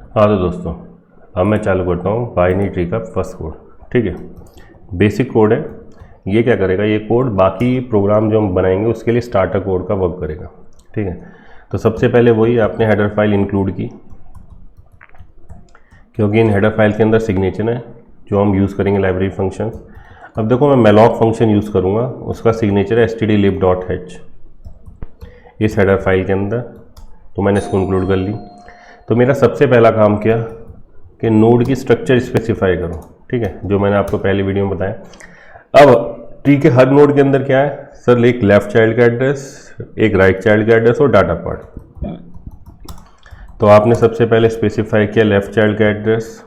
हाँ तो दोस्तों, अब मैं चालू करता हूँ बाइनरी ट्री का फर्स्ट कोड। ठीक है, बेसिक कोड है। ये क्या करेगा, ये कोड बाकी प्रोग्राम जो हम बनाएंगे उसके लिए स्टार्टर कोड का वर्क करेगा। ठीक है, तो सबसे पहले वही आपने हेडर फाइल इंक्लूड की, क्योंकि इन हेडर फाइल के अंदर सिग्नेचर है जो हम यूज़ करेंगे लाइब्रेरी फंक्शन। अब देखो, मैं malloc फंक्शन यूज़ करूँगा, उसका सिग्नेचर है stdlib.h इस हेडर फाइल के अंदर, तो मैंने इसको इंक्लूड कर ली। तो मेरा सबसे पहला काम क्या कि नोड की स्ट्रक्चर स्पेसिफाई करो। ठीक है, जो मैंने आपको पहले वीडियो में बताया। अब ट्री के हर नोड के अंदर क्या है सर, एक लेफ्ट चाइल्ड का एड्रेस, एक राइट चाइल्ड का एड्रेस और डाटा पार्ट। तो आपने सबसे पहले स्पेसिफाई किया लेफ्ट चाइल्ड का एड्रेस,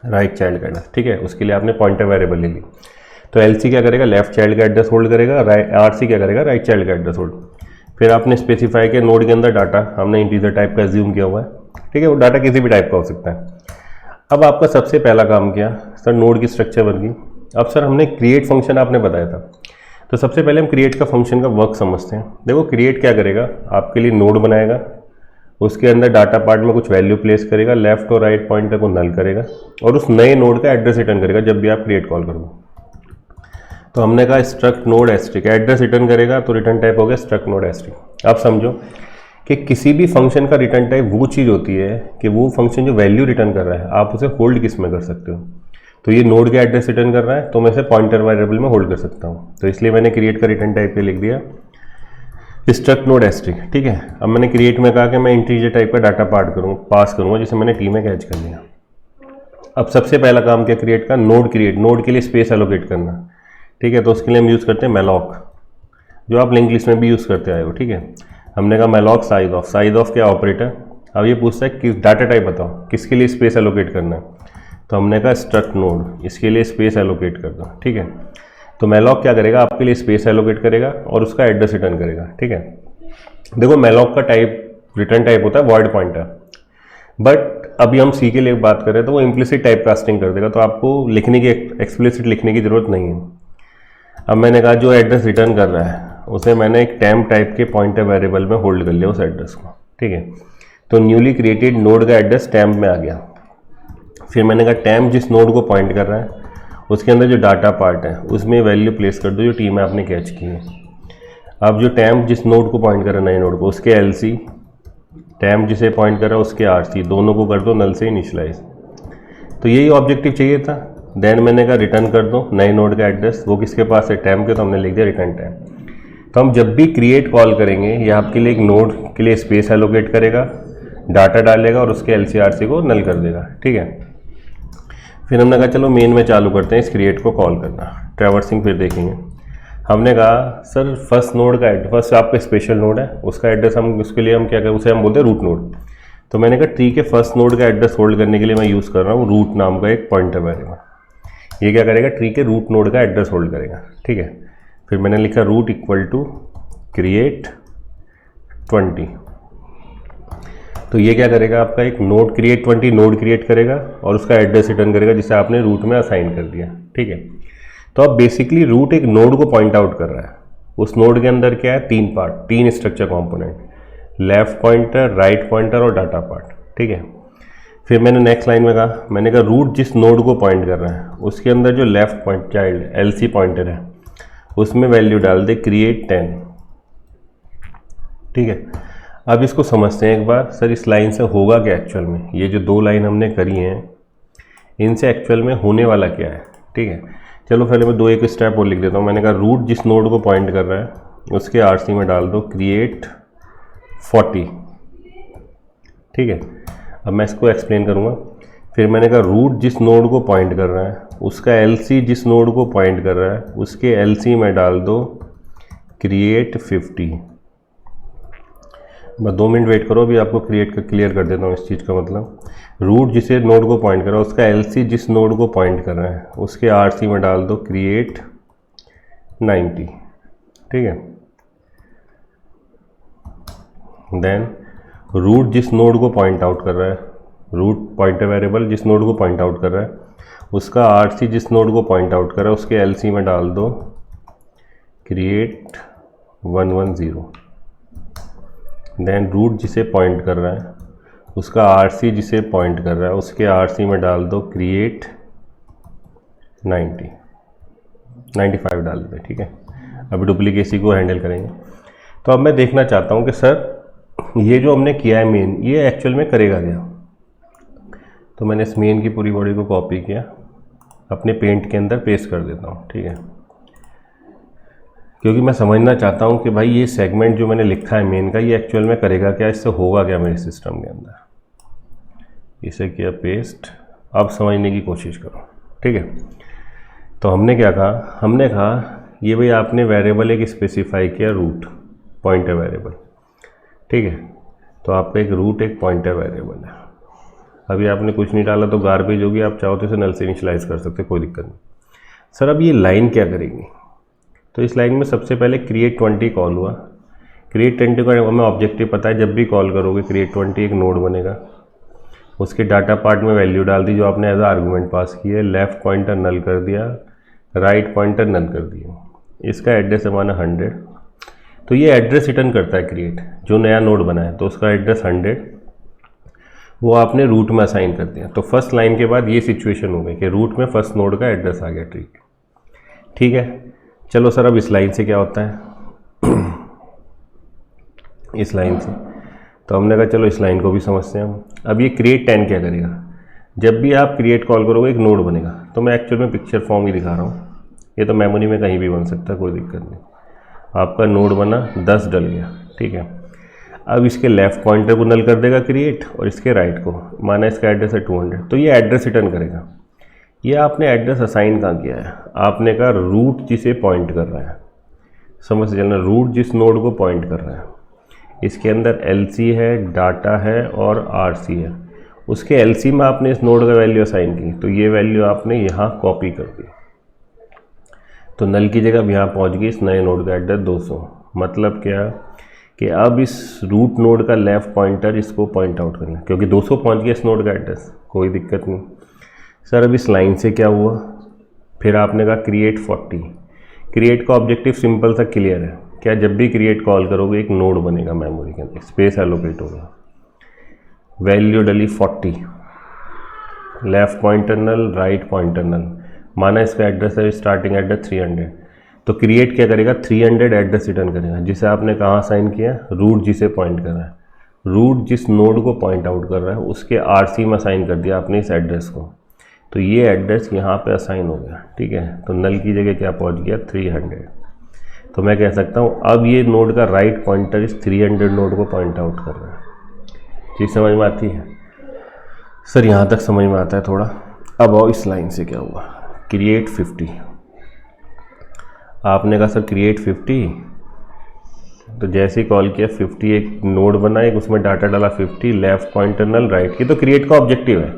राइट चाइल्ड का एड्रेस। ठीक है, उसके लिए आपने पॉइंटर वेरिएबल ले ली। तो एलसी क्या करेगा, लेफ्ट चाइल्ड का एड्रेस होल्ड करेगा, आरसी क्या करेगा, राइट चाइल्ड का एड्रेस होल्ड। फिर आपने स्पेसिफाई किया नोड के अंदर डाटा, हमने इंटीजर टाइप का एज्यूम किया हुआ है। ठीक है, वो डाटा किसी भी टाइप का हो सकता है। अब आपका सबसे पहला काम किया सर, नोड की स्ट्रक्चर बन गई। अब सर हमने क्रिएट फंक्शन आपने बताया था, तो सबसे पहले हम क्रिएट का फंक्शन का वर्क समझते हैं। देखो, क्रिएट क्या करेगा, आपके लिए नोड बनाएगा, उसके अंदर डाटा पार्ट में कुछ वैल्यू प्लेस करेगा, लेफ्ट और राइट पॉइंटर को नल करेगा और उस नए नोड का एड्रेस रिटर्न करेगा जब भी आप क्रिएट कॉल करोगे। तो हमने कहा struct node asterisk address return करेगा, तो रिटर्न टाइप हो गया स्ट्रक्ट नोड एस्ट्रिक। अब समझो कि किसी भी फंक्शन का रिटर्न टाइप वो चीज़ होती है कि वो फंक्शन जो वैल्यू रिटर्न कर रहा है आप उसे होल्ड किस में कर सकते हो। तो ये नोड का एड्रेस रिटर्न कर रहा है, तो मैं इसे पॉइंटर वेरिएबल में होल्ड कर सकता हूँ। तो इसलिए मैंने क्रिएट का रिटर्न टाइप पे लिख दिया स्ट्रक्ट नोड एस्ट्रिक। ठीक है, अब मैंने क्रिएट में कहा कि मैं इंटीजर टाइप का डाटा पास करूँगा, जिसे मैंने टी में कैच कर लिया। अब सबसे पहला काम क्या क्रिएट का, नोड क्रिएट, नोड के लिए स्पेस एलोकेट करना। ठीक है, तो उसके लिए हम यूज़ करते हैं malloc, जो आप लिंक लिस्ट में भी यूज़ करते आए हो। ठीक है, हमने कहा malloc साइज ऑफ क्या ऑपरेटर। अब ये पूछता है कि डाटा टाइप बताओ किसके लिए स्पेस एलोकेट करना है, तो हमने कहा स्ट्रक्ट नोड, इसके लिए स्पेस एलोकेट कर दो। ठीक है, तो malloc क्या करेगा, आपके लिए स्पेस एलोकेट करेगा और उसका एड्रेस रिटर्न करेगा। ठीक है, देखो malloc का टाइप रिटर्न टाइप होता है वॉइड पॉइंटर, बट अभी हम सी के लिए बात कर रहे हैं तो वो इम्प्लिसिट टाइप कास्टिंग कर देगा, तो आपको लिखने की एक्सप्लिसिट लिखने की जरूरत नहीं है। अब मैंने कहा जो एड्रेस रिटर्न कर रहा है उसे मैंने एक टैम्प टाइप के पॉइंटर वेरिएबल में होल्ड कर लिया उस एड्रेस को। ठीक है, तो न्यूली क्रिएटेड नोड का एड्रेस टैम्प में आ गया। फिर मैंने कहा टैम्प जिस नोड को पॉइंट कर रहा है उसके अंदर जो डाटा पार्ट है उसमें वैल्यू प्लेस कर दो जो टी में आपने कैच की है। अब जो टैम्प जिस नोड को पॉइंट कर रहा है नए नोड को, उसके एलसी, टैम्प जिसे पॉइंट कर रहा है उसके आरसी, दोनों को कर दो नल से इनिशियलाइज। तो यही ऑब्जेक्टिव चाहिए था। देन मैंने कहा रिटर्न कर दो नए नोड का एड्रेस, वो किसके पास है, टैम्प के, तो हमने लिख दिया रिटर्न टैम्प। तो हम जब भी क्रिएट कॉल करेंगे ये आपके लिए एक नोड के लिए स्पेस एलोकेट करेगा, डाटा डालेगा और उसके एलसी आरसी को नल कर देगा। ठीक है, फिर हमने कहा चलो मेन में चालू करते हैं इस क्रिएट को कॉल करना, ट्रैवर्सिंग फिर देखेंगे। हमने कहा सर फर्स्ट नोड का एड्रेस, फर्स्ट आपका स्पेशल नोड है उसका एड्रेस हम उसके लिए हम क्या करें, उसे हम बोलते हैं रूट नोड। तो मैंने कहा ट्री के फर्स्ट नोड का एड्रेस होल्ड करने के लिए मैं यूज़ कर रहा हूँ रूट नाम का एक पॉइंटर वेरिएबल। ये क्या करेगा, ट्री के रूट नोड का एड्रेस होल्ड करेगा। ठीक है, फिर मैंने लिखा रूट इक्वल टू क्रिएट 20। तो ये क्या करेगा, आपका एक नोड क्रिएट 20 नोड क्रिएट करेगा और उसका एड्रेस रिटर्न करेगा जिसे आपने रूट में असाइन कर दिया। ठीक है, तो अब बेसिकली रूट एक नोड को पॉइंट आउट कर रहा है। उस नोड के अंदर क्या है, तीन पार्ट, तीन structure component, left pointer, write pointer और डाटा पार्ट। ठीक है, फिर मैंने नेक्स्ट लाइन में कहा, मैंने कहा रूट जिस नोड को पॉइंट कर रहा है उसके अंदर जो left point child LC pointer है उसमें वैल्यू डाल दे क्रिएट 10। ठीक है, अब इसको समझते हैं एक बार, सर इस लाइन से होगा क्या एक्चुअल में, ये जो दो लाइन हमने करी हैं इनसे एक्चुअल में होने वाला क्या है। ठीक है, चलो पहले मैं एक स्टेप और लिख देता हूँ। मैंने कहा रूट जिस नोड को पॉइंट कर रहा है उसके आरसी में डाल दो क्रिएट 40। ठीक है, अब मैं इसको एक्सप्लेन करूँगा। फिर मैंने कहा रूट जिस नोड को पॉइंट कर रहा है उसका एलसी जिस नोड को पॉइंट कर रहा है उसके एलसी में डाल दो क्रिएट 50। बस 2 मिनट वेट करो, अभी आपको क्लियर कर देता हूँ इस चीज़ का मतलब। रूट जिसे नोड को पॉइंट कर रहा है उसका एलसी जिस नोड को पॉइंट कर रहा है उसके आरसी में डाल दो क्रिएट 90। ठीक है, देन रूट जिस नोड को पॉइंट आउट कर रहा है, रूट पॉइंटर वेरिएबल जिस नोड को पॉइंट आउट कर रहा है उसका आरसी जिस नोड को पॉइंट आउट कर रहा है उसके एलसी में डाल दो क्रिएट 110। देन रूट जिसे पॉइंट कर रहा है उसका आरसी जिसे पॉइंट कर रहा है उसके आरसी में डाल दो क्रिएट 95 डाल दे, ठीक है। अभी डुप्लीकेसी को हैंडल करेंगे। तो अब मैं देखना चाहता हूँ कि सर ये जो हमने किया है मेन, ये एक्चुअल में करेगा क्या। तो मैंने इस मेन की पूरी बॉडी को कॉपी किया, अपने पेंट के अंदर पेस्ट कर देता हूँ, ठीक है। क्योंकि मैं समझना चाहता हूँ कि भाई ये सेगमेंट जो मैंने लिखा है मेन का, ये एक्चुअल में करेगा क्या, इससे होगा क्या मेरे सिस्टम के अंदर। इसे किया पेस्ट। अब समझने की कोशिश करो, ठीक है। तो हमने क्या कहा, हमने कहा ये भाई आपने वेरिएबल एक स्पेसिफाई किया, रूट पॉइंटर वेरिएबल, ठीक है। तो आपका एक रूट एक पॉइंटर वेरिएबल है। अभी आपने कुछ नहीं डाला तो गार्बेज होगी, आप चाहो तो इसे नल से इनिशियलाइज कर सकते, कोई दिक्कत नहीं। सर अब ये लाइन क्या करेगी, तो इस लाइन में सबसे पहले क्रिएट 20 कॉल हुआ। क्रिएट 20 का हमें ऑब्जेक्टिव पता है, जब भी कॉल करोगे क्रिएट 20 एक नोड बनेगा, उसके डाटा पार्ट में वैल्यू डाल दी जो आपने एज आर्गूमेंट पास की है, लेफ्ट पॉइंटर नल कर दिया, राइट पॉइंटर नल कर दिया। इसका एड्रेस हमारा 100, तो ये एड्रेस रिटर्न करता है क्रिएट, जो नया नोड बना है तो उसका एड्रेस 100 वो आपने रूट में असाइन कर दिया। तो फर्स्ट लाइन के बाद ये सिचुएशन हो गई कि रूट में फर्स्ट नोड का एड्रेस आ गया, ठीक है। चलो सर अब इस लाइन से क्या होता है इस लाइन से, तो हमने कहा चलो इस लाइन को भी समझते हैं हम। अब ये क्रिएट 10 क्या करेगा, जब भी आप क्रिएट कॉल करोगे एक नोड बनेगा। तो मैं एक्चुअल में पिक्चर फॉर्म ही दिखा रहा हूँ, ये तो मेमोरी में कहीं भी बन सकता है, कोई दिक्कत नहीं। आपका नोड बना 10 डल गया, ठीक है। अब इसके लेफ्ट पॉइंटर को नल कर देगा क्रिएट, और इसके राइट को, माना इसका एड्रेस है 200, तो ये एड्रेस रिटर्न करेगा। ये आपने एड्रेस असाइन कहाँ किया है, आपने कहा रूट जिसे पॉइंट कर रहा है, समझ से चलना, रूट जिस नोड को पॉइंट कर रहा है। इसके अंदर LC है, डाटा है और RC है। उसके LC में आपने इस नोड का वैल्यू असाइन की, तो ये वैल्यू आपने यहाँ कॉपी कर दी। तो नल की जगह अब यहाँ पहुँच गई इस नए नोड का एड्रेस 200। मतलब क्या कि अब इस रूट नोड का लेफ्ट पॉइंटर इसको पॉइंट आउट करना, क्योंकि 200 पहुँच गया इस नोड का एड्रेस, कोई दिक्कत नहीं। सर अब इस लाइन से क्या हुआ, फिर आपने कहा क्रिएट 40। क्रिएट का ऑब्जेक्टिव सिंपल सा क्लियर है, क्या जब भी क्रिएट कॉल करोगे एक नोड बनेगा मेमोरी के अंदर, स्पेस एलोकेट होगा, वैल्यू डली 40, लेफ्ट पॉइंटर नल, राइट पॉइंटर नल, माना इसका एड्रेस है स्टार्टिंग एड्रेस 300, तो क्रिएट क्या करेगा 300 एड्रेस रिटर्न करेगा, जिसे आपने कहाँ साइन किया, रूट जिसे पॉइंट कर रहा है, रूट जिस नोड को पॉइंट आउट कर रहा है उसके RC में असाइन कर दिया आपने इस एड्रेस को। तो ये एड्रेस यहाँ पे असाइन हो गया, ठीक है। तो नल की जगह क्या पहुँच गया 300। तो मैं कह सकता हूँ अब ये नोड का राइट पॉइंटर इस 300 नोड को पॉइंट आउट कर रहा है। चीज़ समझ में आती है सर, यहाँ तक समझ में आता है थोड़ा। अब आओ इस लाइन से क्या हुआ, क्रिएट 50। आपने कहा सर क्रिएट 50, तो जैसे ही कॉल किया 50 एक नोड बना, एक उसमें डाटा डाला 50, लेफ्ट पॉइंटर नल राइट की। तो क्रिएट का ऑब्जेक्टिव है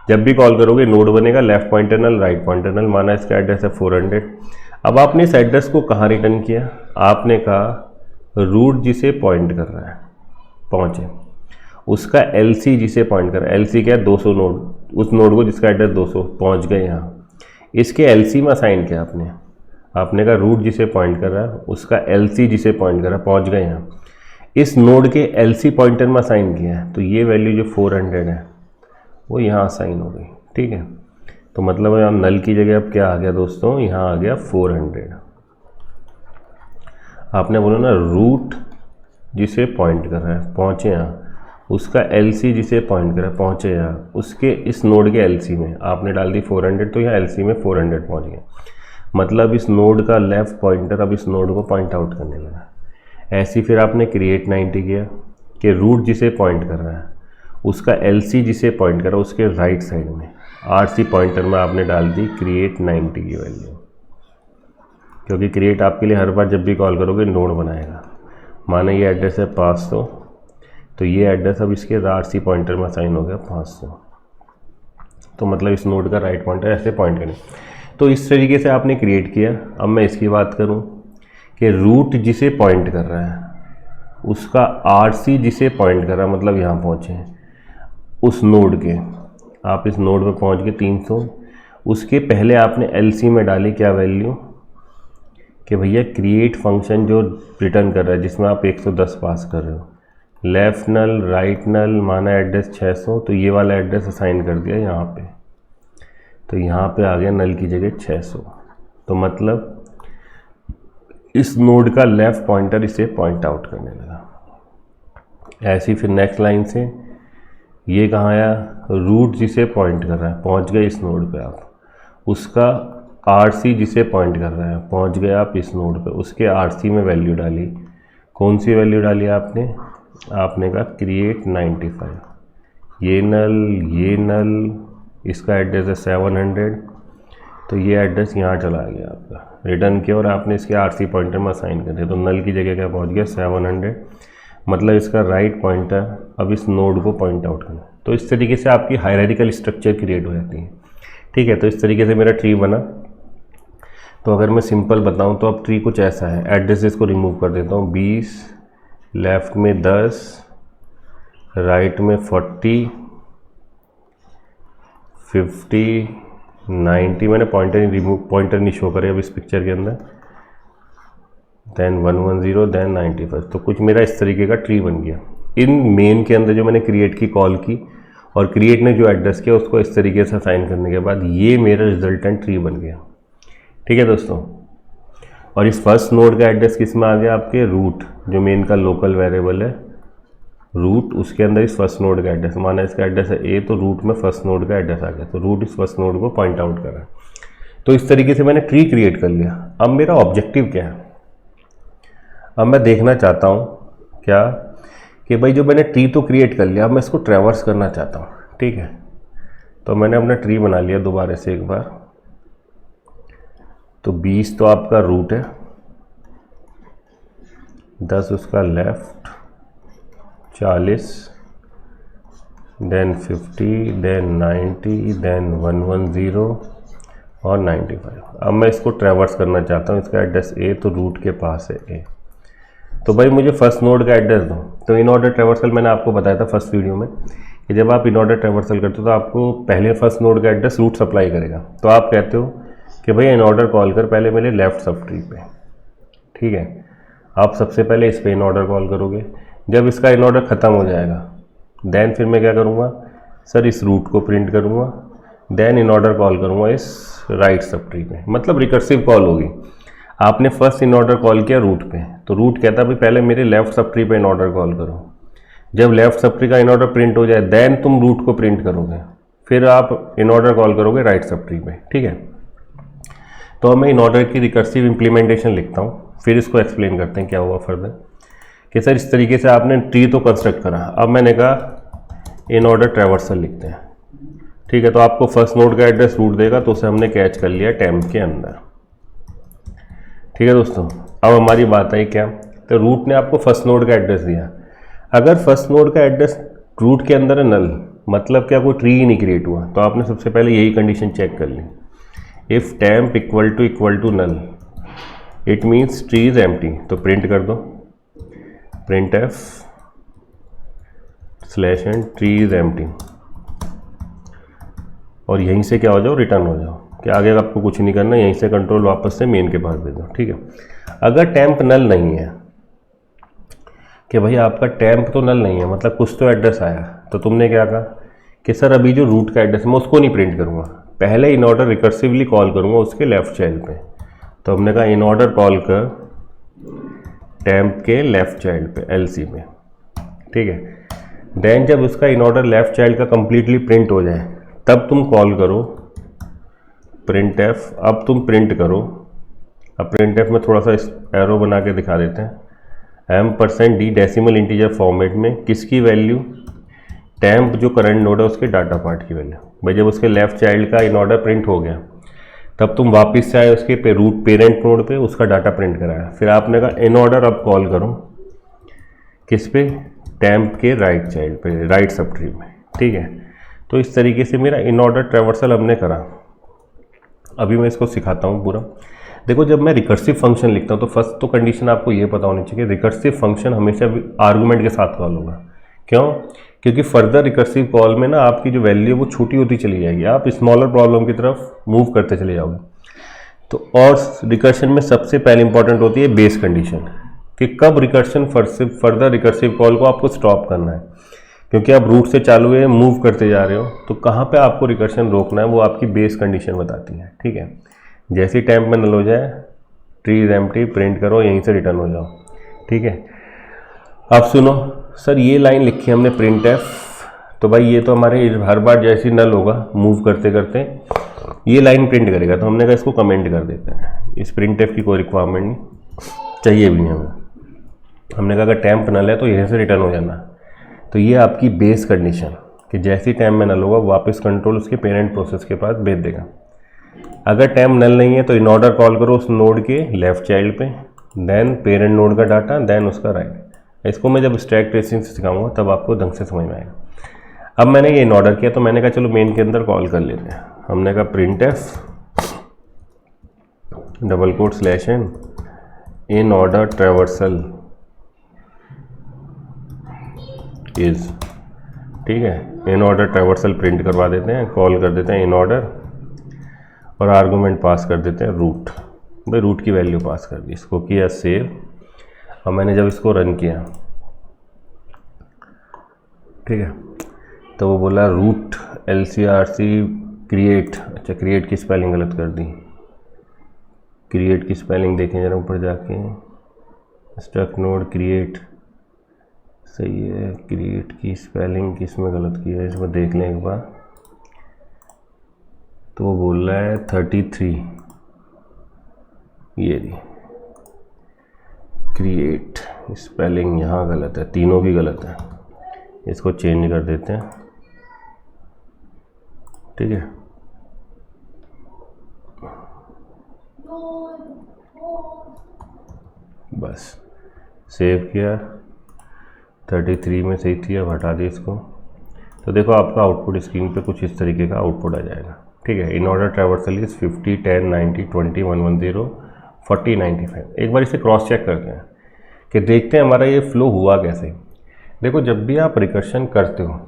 जब भी कॉल करोगे नोड बनेगा, लेफ्ट पॉइंटर नल राइट पॉइंटर नल, माना इसका एड्रेस है 400। अब आपने इस एड्रेस को कहाँ रिटर्न किया, आपने कहा रूट जिसे पॉइंट कर रहा है पहुँचे, उसका LC जिसे पॉइंट कर रहा है, LC क्या है 200 नोड, उस नोड को जिसका एड्रेस 200 पहुँच गए यहाँ। इसके LC में असाइन किया आपने कहा रूट जिसे पॉइंट कर रहा है उसका LC जिसे पॉइंट कर रहा है पहुँच गए यहाँ। इस नोड के LC पॉइंटर में असाइन किया है, तो ये वैल्यू जो 400 है वो यहाँ असाइन हो गई, ठीक है। तो मतलब यहाँ नल की जगह अब क्या आ गया दोस्तों, यहाँ आ गया 400। आपने बोला ना रूट जिसे पॉइंट कर रहा है पहुँचे यहाँ, उसका LC जिसे पॉइंट कर रहा है पहुँचे यहाँ, उसके इस नोड के LC में आपने डाल दी 400, तो यहाँ LC में 400 पहुँच गया। मतलब इस नोड का लेफ्ट पॉइंटर अब इस नोड को पॉइंट आउट करने लगा। ऐसी फिर आपने क्रिएट 90 किया कि रूट जिसे पॉइंट कर रहा है उसका LC जिसे पॉइंट कर रहा है उसके राइट साइड में RC पॉइंटर में आपने डाल दी क्रिएट 90 की वैल्यू, क्योंकि क्रिएट आपके लिए हर बार जब भी कॉल करोगे नोड बनाएगा। माना ये एड्रेस है 500, तो ये एड्रेस अब इसके RC पॉइंटर में असाइन हो गया 500। तो मतलब इस नोड का राइट पॉइंटर ऐसे पॉइंट करें। तो इस तरीके से आपने क्रिएट किया। अब मैं इसकी बात करूं कि रूट जिसे पॉइंट कर रहा है उसका RC जिसे पॉइंट कर रहा है, मतलब यहाँ पहुँचे उस नोड के, आप इस नोड पे पहुँच गए 300, उसके पहले आपने LC में डाली क्या वैल्यू कि भैया क्रिएट फंक्शन जो रिटर्न कर रहा है जिसमें आप 110 पास कर रहे हो, लेफ़्ट नल राइट नल माना एड्रेस 600, तो ये वाला एड्रेस असाइन कर दिया यहाँ पे, तो यहाँ पे आ गया नल की जगह 600। तो मतलब इस नोड का लेफ़्ट पॉइंटर इसे पॉइंट आउट करने लगा। ऐसी फिर नेक्स्ट लाइन से ये कहाँ आया, रूट जिसे पॉइंट कर रहा है, पहुँच गए इस नोड पे आप, उसका आरसी जिसे पॉइंट कर रहा है, पहुँच गए आप इस नोड पे, उसके आरसी में वैल्यू डाली। कौन सी वैल्यू डाली आपने कहा क्रिएट 95, ये नल इसका एड्रेस है 700, तो ये एड्रेस यहाँ चला गया आपका, रिटर्न किया और आपने इसके आरसी पॉइंटर में असाइन कर दिया, तो नल की जगह क्या पहुँच गया 700, मतलब इसका राइट पॉइंटर अब इस नोड को पॉइंट आउट करना। तो इस तरीके से आपकी हायरार्किकल स्ट्रक्चर क्रिएट हो जाती है। ठीक है, तो इस तरीके से मेरा ट्री बना। तो अगर मैं सिंपल बताऊं तो अब ट्री कुछ ऐसा है, एड्रेसेस को रिमूव कर देता हूं, 20, लेफ़्ट में 10, राइट में 40, 50, 90, मैंने पॉइंटर नहीं शो करे अब इस पिक्चर के अंदर, देन 110, देन 95। तो कुछ मेरा इस तरीके का ट्री बन गया। इन मेन के अंदर जो मैंने क्रिएट की कॉल की और क्रिएट ने जो एड्रेस किया उसको इस तरीके से असाइन करने के बाद ये मेरा रिजल्टेंट ट्री बन गया। ठीक है दोस्तों, और इस फर्स्ट नोड का एड्रेस किस में आ गया आपके, रूट, जो मेन का लोकल वेरिएबल है रूट, उसके अंदर इस फर्स्ट नोड का एड्रेस, माना इसका एड्रेस है ए, तो रूट में फर्स्ट नोड का एड्रेस आ गया, तो रूट इस फर्स्ट नोड को पॉइंट आउट कर रहा है। तो इस तरीके से मैंने ट्री क्रिएट कर लिया। अब मेरा ऑब्जेक्टिव क्या है, अब मैं देखना चाहता हूँ क्या कि भाई जो मैंने ट्री तो क्रिएट कर लिया, अब मैं इसको ट्रैवर्स करना चाहता हूँ। ठीक है, तो मैंने अपना ट्री बना लिया दोबारा से एक बार। तो 20 तो आपका रूट है, 10 उसका लेफ्ट, 40, देन 50, देन 90, देन 110 और 95। अब मैं इसको ट्रैवर्स करना चाहता हूँ, इसका एड्रेस ए, तो रूट के पास है ए, तो भाई मुझे फर्स्ट नोड का एड्रेस दो। तो इन ऑर्डर ट्रैवर्सल मैंने आपको बताया था फर्स्ट वीडियो में कि जब आप इन ऑर्डर ट्रैवर्सल करते हो तो आपको पहले फर्स्ट नोड का एड्रेस रूट सप्लाई करेगा। तो आप कहते हो कि भाई इन ऑर्डर कॉल कर पहले मेरे लेफ्ट सब ट्री पे। ठीक है, आप सबसे पहले इस पे इन ऑर्डर कॉल करोगे, जब इसका इन ऑर्डर ख़त्म हो जाएगा देन फिर मैं क्या करूँगा सर, इस रूट को प्रिंट करूँगा, देन इन ऑर्डर कॉल करूँगा इस राइट सब ट्री पे, मतलब रिकर्सिव कॉल होगी। आपने फर्स्ट इन ऑर्डर कॉल किया रूट पे, तो रूट कहता भाई पहले मेरे लेफ्ट सब ट्री पे इन ऑर्डर कॉल करो, जब लेफ्ट सब ट्री का इन ऑर्डर प्रिंट हो जाए देन तुम रूट को प्रिंट करोगे, फिर आप इन ऑर्डर कॉल करोगे राइट सब ट्री पे। ठीक है, तो अब मैं इन ऑर्डर की रिकर्सिव इम्प्लीमेंटेशन लिखता हूँ, फिर इसको एक्सप्लेन करते हैं क्या हुआ फर्दर। कि सर इस तरीके से आपने ट्री तो कंस्ट्रक्ट करा, अब मैंने कहा इन ऑर्डर ट्रैवर्सल लिखते हैं। ठीक है, तो आपको फर्स्ट नोड का एड्रेस रूट देगा, तो उसे हमने कैच कर लिया टेम्प के अंदर। ठीक है दोस्तों, अब हमारी बात आई क्या, तो रूट ने आपको फर्स्ट नोड का एड्रेस दिया। अगर फर्स्ट नोड का एड्रेस रूट के अंदर है नल, मतलब क्या कोई ट्री ही नहीं क्रिएट हुआ, तो आपने सबसे पहले यही कंडीशन चेक कर ली, if temp equal to null it means tree is empty. तो प्रिंट कर दो printf /n tree is empty, और यहीं से क्या हो जाओ, रिटर्न हो जाओ, कि आगे आपको कुछ नहीं करना, यहीं से कंट्रोल वापस से मेन के पास भेजो। ठीक है, अगर टेम्प नल नहीं है कि भाई आपका टेम्प तो नल नहीं है, मतलब कुछ तो एड्रेस आया, तो तुमने क्या कहा कि सर अभी जो रूट का एड्रेस मैं उसको नहीं प्रिंट करूँगा, पहले इन ऑर्डर रिकर्सिवली कॉल करूँगा उसके लेफ्ट चाइल्ड पे। तो हमने कहा इन ऑर्डर कॉल कर टेम्प के लेफ्ट चाइल्ड पे एलसी में। ठीक है, देन जब उसका इन ऑर्डर लेफ्ट चाइल्ड का कंप्लीटली प्रिंट हो जाए तब तुम कॉल करो प्रिंट एफ। अब तुम प्रिंट करो, अब प्रिंट एफ में थोड़ा सा एरो बना के दिखा देते हैं, %d डेसिमल इंटीजर फॉर्मेट में किसकी वैल्यू, टेम्प जो करंट नोड है उसके डाटा पार्ट की वैल्यू। भाई जब उसके लेफ्ट चाइल्ड का इन ऑर्डर प्रिंट हो गया तब तुम वापस से आए उसके रूट पेरेंट नोड पे, उसका डाटा प्रिंट कराया, फिर आपने कहा इन ऑर्डर अब कॉल करो किस पे, टेम्प के राइट चाइल्ड पे, राइट सब ट्री में। ठीक है, तो इस तरीके से मेरा इन ऑर्डर ट्रैवर्सल हमने करा। अभी मैं इसको सिखाता हूँ पूरा। देखो जब मैं रिकर्सिव फंक्शन लिखता हूँ तो फर्स्ट तो कंडीशन आपको ये पता होनी चाहिए कि रिकर्सिव फंक्शन हमेशा आर्गुमेंट के साथ कॉल होगा। क्यों? क्योंकि फर्दर रिकर्सिव कॉल में ना आपकी जो वैल्यू है वो छोटी होती चली जाएगी, आप स्मॉलर प्रॉब्लम की तरफ मूव करते चले जाओगे। तो और रिकर्शन में सबसे पहले इंपॉर्टेंट होती है बेस कंडीशन, कि कब रिकर्शन फर्दर रिकर्सिव कॉल को आपको स्टॉप करना है, क्योंकि आप रूट से चालू है मूव करते जा रहे हो, तो कहाँ पे आपको रिकर्शन रोकना है वो आपकी बेस कंडीशन बताती है। ठीक है, जैसे ही टाइम पे नल हो जाए ट्री इज एम्प्टी प्रिंट करो, यहीं से रिटर्न हो जाओ। ठीक है, अब सुनो सर, ये लाइन लिखी है हमने प्रिंट एफ, तो भाई ये तो हमारे हर बार जैसे नल होगा मूव करते करते ये लाइन प्रिंट करेगा, तो हमने कहा इसको कमेंट कर देते हैं। इस प्रिंट एफ की कोई रिक्वायरमेंट नहीं चाहिए भी नहीं हमें। हमने कहा अगर टैम्प नल है तो यहीं से रिटर्न हो जाना। तो ये आपकी बेस कंडीशन कि जैसी टाइम में नल होगा वापस कंट्रोल उसके पेरेंट प्रोसेस के पास भेज देगा। अगर टाइम नल नहीं है तो इन ऑर्डर कॉल करो उस नोड के लेफ्ट चाइल्ड पे, देन पेरेंट नोड का डाटा, देन उसका राइट। इसको मैं जब स्टैक ट्रेसिंग से सिखाऊंगा तब आपको ढंग से समझ में आएगा। अब मैंने ये इन ऑर्डर किया तो मैंने कहा चलो मेन के अंदर कॉल कर लेते हैं। हमने कहा print f double quote slash n in order traversal is, ठीक है, इन ऑर्डर ट्रैवर्सल प्रिंट करवा देते हैं, कॉल कर देते हैं इन ऑर्डर और आर्गूमेंट पास कर देते हैं रूट। भाई रूट की वैल्यू पास कर दी, इसको किया सेव। और मैंने जब इसको रन किया, ठीक है, तो वो बोला रूट LCRC क्रिएट। अच्छा, क्रिएट की स्पेलिंग गलत कर दी, क्रिएट की स्पेलिंग देखें जरा ऊपर जाके, स्ट्रक्ट नोड क्रिएट सही है, क्रिएट की स्पेलिंग किसमें गलत की है इसमें देख लें एक बार। तो वो बोल रहा है 33, ये रही क्रिएट, स्पेलिंग यहाँ गलत है, तीनों की गलत है, इसको चेंज कर देते हैं। ठीक है, बस सेव किया, 33 में सही थी, अब हटा दी इसको। तो देखो आपका आउटपुट स्क्रीन पे कुछ इस तरीके का आउटपुट आ जाएगा। ठीक है, इन ऑर्डर ट्रैवर्सल इज 50 10 90 20 110 40 95। एक बार इसे क्रॉस चेक करते हैं कि देखते हैं हमारा ये फ्लो हुआ कैसे। देखो जब भी आप रिकर्शन करते हो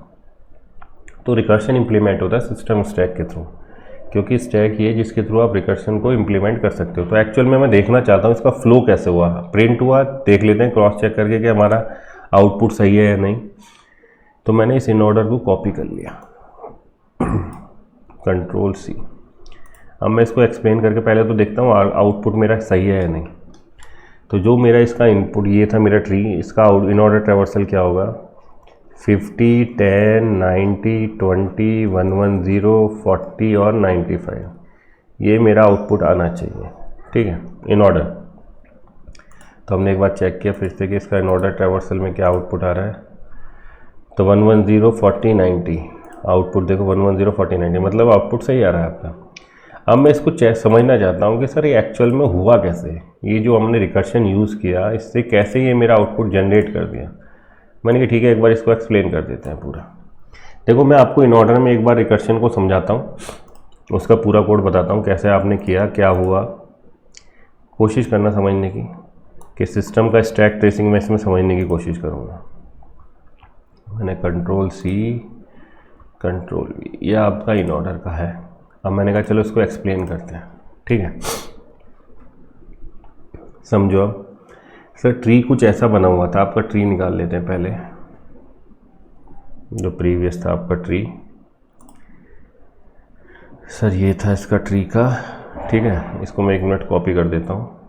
तो रिकर्शन इम्प्लीमेंट होता है सिस्टम स्टैक के थ्रू, क्योंकि स्टैक ये जिसके थ्रू आप रिकर्शन को इम्प्लीमेंट कर सकते हो। तो एक्चुअल में मैं देखना चाहता हूँ इसका फ्लो कैसे हुआ, प्रिंट हुआ, देख लेते हैं क्रॉस चेक करके कि हमारा आउटपुट सही है या नहीं। तो मैंने इस इन ऑर्डर को कॉपी कर लिया, कंट्रोल C। अब मैं इसको एक्सप्लेन करके पहले तो देखता हूँ आउटपुट मेरा सही है या नहीं। तो जो मेरा इसका इनपुट ये था मेरा ट्री, इसका इन ऑर्डर ट्रैवर्सल क्या होगा, 50 10 90 20 110 40 और 95, ये मेरा आउटपुट आना चाहिए। ठीक है, इन ऑर्डर। तो हमने एक बार चेक किया फिर से कि इसका इन ऑर्डर ट्रैवर्सल में क्या आउटपुट आ रहा है। तो 110 40 90 आउटपुट देखो, 110 40 90 मतलब आउटपुट सही आ रहा है आपका। अब मैं इसको समझना चाहता हूँ कि सर ये एक्चुअल में हुआ कैसे, ये जो हमने रिकर्शन यूज़ किया इससे कैसे ये मेरा आउटपुट जनरेट कर दिया। मैंने कहा ठीक है एक बार इसको एक्सप्लेन कर देते हैं पूरा। देखो मैं आपको इन ऑर्डर में एक बार रिकर्शन को समझाता हूँ, उसका पूरा कोड बताता हूँ कैसे आपने किया, क्या हुआ, कोशिश करना समझने की कि सिस्टम का स्टैक ट्रेसिंग में इसमें समझने की कोशिश करूँगा। मैंने कंट्रोल C कंट्रोल V, यह आपका इन ऑर्डर का है। अब मैंने कहा चलो इसको एक्सप्लेन करते हैं। ठीक है, समझो। अब सर ट्री कुछ ऐसा बना हुआ था, आपका ट्री निकाल लेते हैं पहले, जो प्रीवियस था आपका ट्री। सर ये था इसका ट्री का, ठीक है, इसको मैं 1 मिनट कॉपी कर देता हूँ।